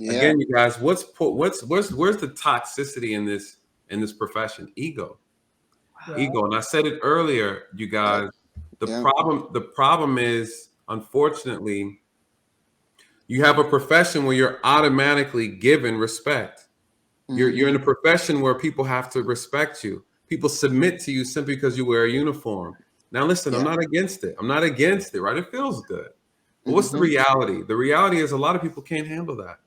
again, you guys, where's the toxicity in this profession? Ego. Ego. And I said it earlier, you guys. The problem is, unfortunately, you have a profession where you're automatically given respect. You're in a profession where people have to respect you. People submit to you simply because you wear a uniform. Now, listen, I'm not against it. I'm not against it, right? It feels good. But what's the reality? The reality is a lot of people can't handle that.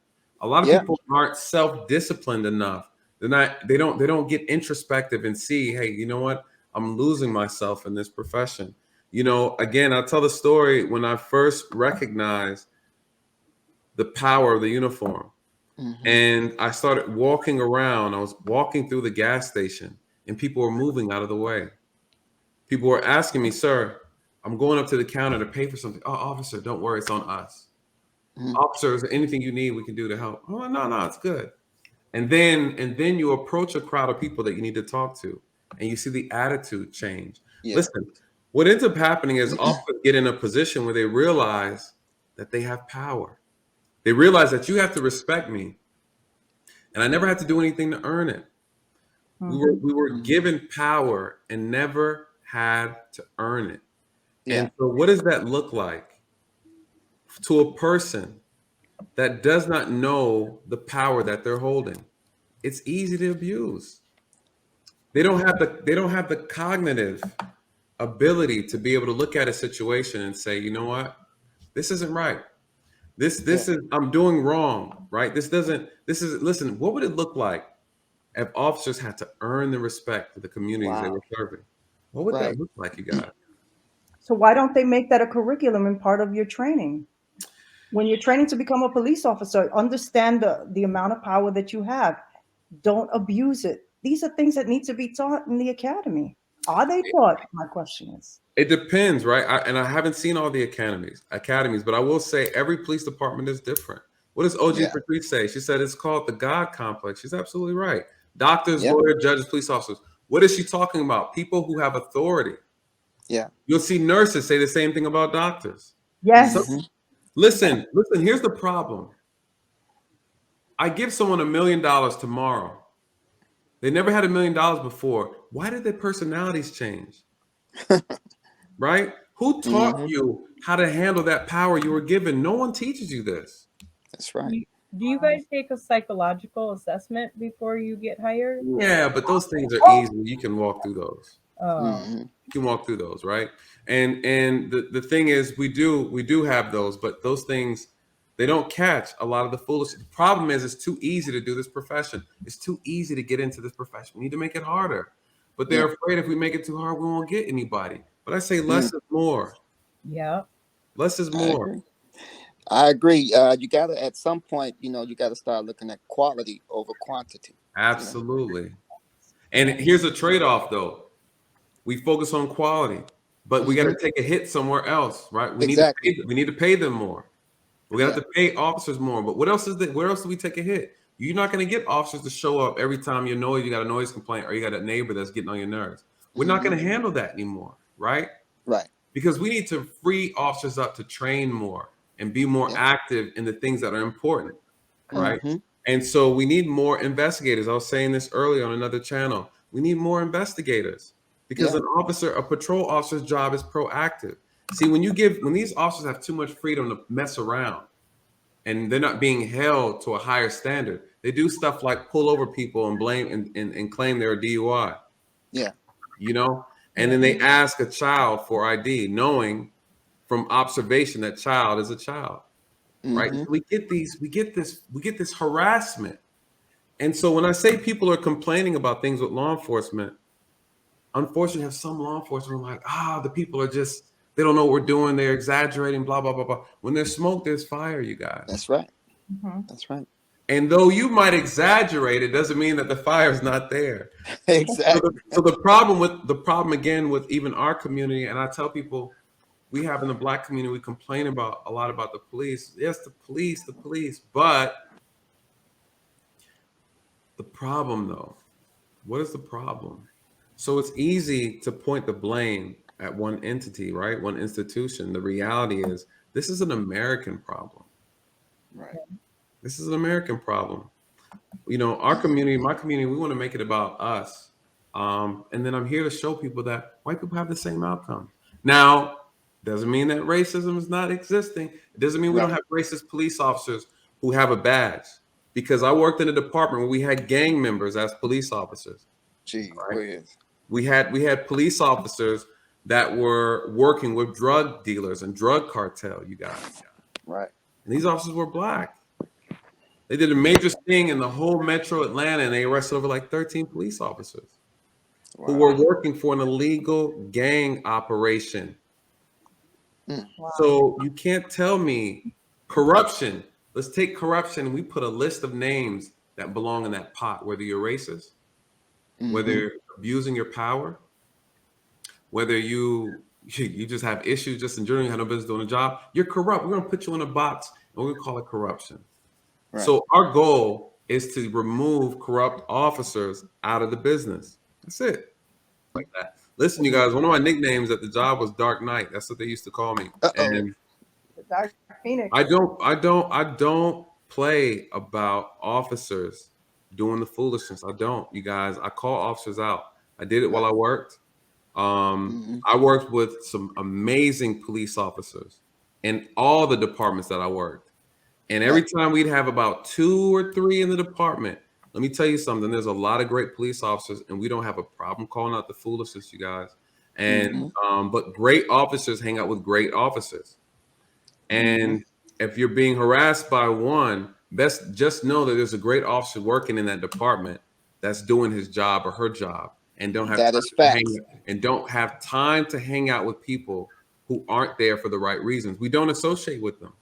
A lot of people aren't self-disciplined enough. They don't get introspective and see, hey, you know what? I'm losing myself in this profession. Again, I'll tell the story when I first recognized the power of the uniform. And I started walking around. I was walking through the gas station and people were moving out of the way. People were asking me, sir, I'm going up to the counter to pay for something. Oh, officer, don't worry, it's on us. Officer, is there anything you need we can do to help? Oh, no, it's good. And then you approach a crowd of people that you need to talk to and you see the attitude change. Listen, what ends up happening is officers get in a position where they realize that they have power. They realize that you have to respect me. And I never had to do anything to earn it. We were given power and never had to earn it. And so what does that look like to a person that does not know the power that they're holding? It's easy to abuse. They don't have the cognitive ability to be able to look at a situation and say, you know what? This isn't right. This is I'm doing wrong, right? Listen, what would it look like if officers had to earn the respect of the communities they were serving? What would that look like, you guys? So why don't they make that a curriculum and part of your training? When you're training to become a police officer, understand the amount of power that you have. Don't abuse it. These are things that need to be taught in the academy. Are they taught? My question is. It depends, right? I haven't seen all the academies, but I will say every police department is different. What does OG Patrice say? She said it's called the God complex. She's absolutely right. Doctors, lawyers, judges, police officers. What is she talking about? People who have authority. You'll see nurses say the same thing about doctors. Yes. Listen, here's the problem. I give someone $1 million tomorrow. They never had $1 million before. Why did their personalities change? Right? Who taught you how to handle that power you were given? No one teaches you this. That's right. Do you guys take a psychological assessment before you get hired? Yeah, but those things are easy. You can walk through those. You can walk through those, right? And the thing is, we do have those, but those things, they don't catch a lot of the foolishness. The problem is it's too easy to do this profession. It's too easy to get into this profession. We need to make it harder. But they're afraid if we make it too hard, we won't get anybody. But I say less is more. Yeah. Less is more. I agree. You gotta, at some point, you gotta start looking at quality over quantity. Absolutely. And here's a trade-off though. We focus on quality, but we got to take a hit somewhere else, right? We need to pay them more. We got to pay officers more. But what else where else do we take a hit? You're not going to get officers to show up every time you got a noise complaint or you got a neighbor that's getting on your nerves. We're not going to handle that anymore, right? Right. Because we need to free officers up to train more and be more active in the things that are important, right? And so we need more investigators. I was saying this earlier on another channel. We need more investigators because a patrol officer's job is proactive. See, when these officers have too much freedom to mess around and they're not being held to a higher standard, they do stuff like pull over people and blame and claim they're a DUI. Yeah. And then they ask a child for ID, knowing from observation that child is a child. Right? So we get this harassment. And so when I say people are complaining about things with law enforcement, unfortunately, have some law enforcement like, the people are just, they don't know what we're doing. They're exaggerating, blah, blah, blah, blah. When there's smoke, there's fire, you guys. That's right. That's right. And though you might exaggerate, it doesn't mean that the fire is not there. Exactly. So the problem again with even our community, and I tell people, we have in the Black community, we complain a lot about the police. Yes, the police, but the problem though, what is the problem? So it's easy to point the blame at one entity, right? One institution. The reality is this is an American problem. Right. This is an American problem. You know, our community, my community, we want to make it about us. And then I'm here to show people that white people have the same outcome. Now, doesn't mean that racism is not existing. It doesn't mean we don't Right. have racist police officers who have a badge. Because I worked in a department where we had gang members as police officers. Gee Right? whiz. We had police officers that were working with drug dealers and drug cartel, you guys. Right. And these officers were black. They did a major sting in the whole metro Atlanta, and they arrested over like 13 police officers who were working for an illegal gang operation. Wow. So you can't tell me corruption. Let's take corruption. We put a list of names that belong in that pot, whether you're racist, whether you're abusing your power, whether you just have issues just in general, you have no business doing a job, you're corrupt. We're going to put you in a box and we're going to call it corruption. Right. So our goal is to remove corrupt officers out of the business. That's it. Like that. Listen, you guys, one of my nicknames at the job was Dark Knight. That's what they used to call me. And The Dark Phoenix. I don't play about officers doing the foolishness. I don't, you guys. I call officers out. I did it while I worked. I worked with some amazing police officers in all the departments that I worked. And every time we'd have about 2 or 3 in the department, let me tell you something. There's a lot of great police officers, and we don't have a problem calling out the foolishness, you guys. And but great officers hang out with great officers. And if you're being harassed by one, just know that there's a great officer working in that department that's doing his job or her job, and don't have That time is to facts. don't have time to hang out with people who aren't there for the right reasons. We don't associate with them.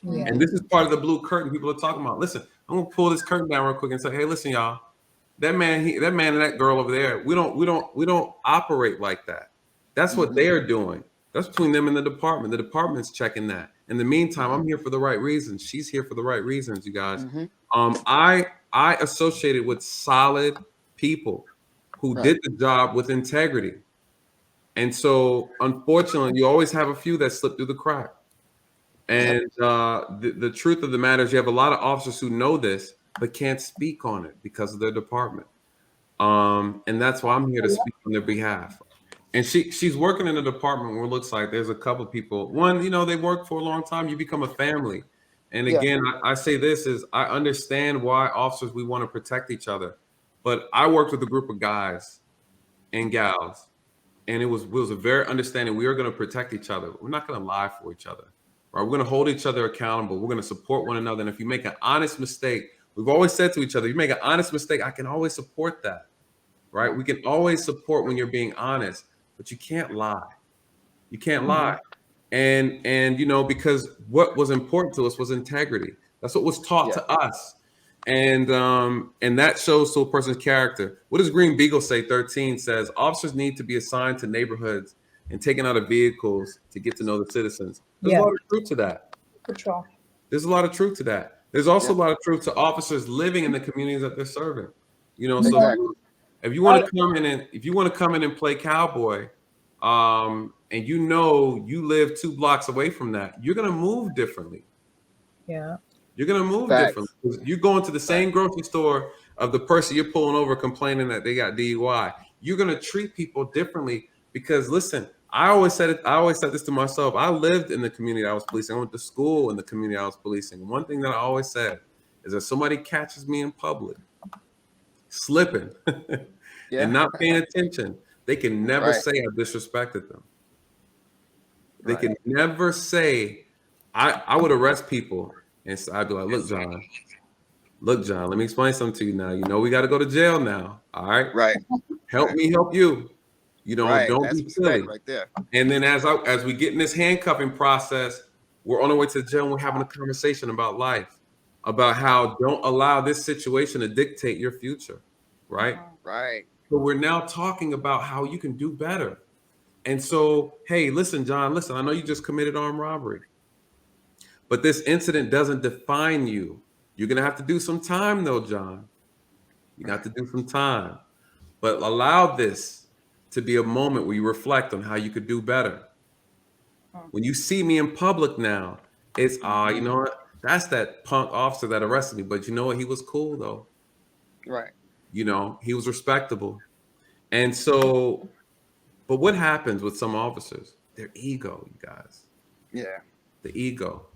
Yeah. And this is part of the blue curtain people are talking about. Listen, I'm gonna pull this curtain down real quick and say, hey, listen, y'all, that man and that girl over there, we don't operate like that. That's what they are doing. That's between them and the department. The department's checking that. In the meantime, I'm here for the right reasons. She's here for the right reasons, you guys. I associated with solid people who did the job with integrity. And so unfortunately, you always have a few that slip through the crack. And the truth of the matter is you have a lot of officers who know this, but can't speak on it because of their department. And that's why I'm here to speak on their behalf. And she's working in a department where it looks like there's a couple of people. One, they work for a long time. You become a family. And again, I say this is I understand why officers, we want to protect each other. But I worked with a group of guys and gals, and it was a very understanding. We are going to protect each other. We're not going to lie for each other. Right? We're going to hold each other accountable. We're going to support one another. And if you make an honest mistake, we've always said to each other, you make an honest mistake, I can always support that. Right? We can always support when you're being honest, but you can't lie. You can't lie. And because what was important to us was integrity. That's what was taught to us. And that shows to a person's character. What does Green Beagle say? 13 says officers need to be assigned to neighborhoods and taken out of vehicles to get to know the citizens. There's a lot of truth to that. Patrol. There's a lot of truth to that. There's also a lot of truth to officers living in the communities that they're serving. So if you want to come in and play cowboy, and you live 2 blocks away from that, you're gonna move differently. Yeah. You're gonna move differently. You go into the same grocery store of the person you're pulling over complaining that they got DUI. You're gonna treat people differently because listen, I always said this to myself. I lived in the community I was policing. I went to school in the community I was policing. One thing that I always said is if somebody catches me in public slipping and not paying attention, they can never say I disrespected them. They can never say I would arrest people and so I'd be like, look, John, let me explain something to you now. We got to go to jail now. All right. Right. Help me help you. Don't be silly. Right there. And then as we get in this handcuffing process, we're on our way to the jail and we're having a conversation about life, about how don't allow this situation to dictate your future. Right. Right. So we're now talking about how you can do better. And so, hey, listen, John, I know you just committed armed robbery, but this incident doesn't define you. You're going to have to do some time though, John. You got to do some time, but allow this to be a moment where you reflect on how you could do better. When you see me in public now, it's, you know what? That's that punk officer that arrested me. But you know what? He was cool though. Right. You know, he was respectable. And so, but what happens with some officers? Their ego, you guys. Yeah. The ego.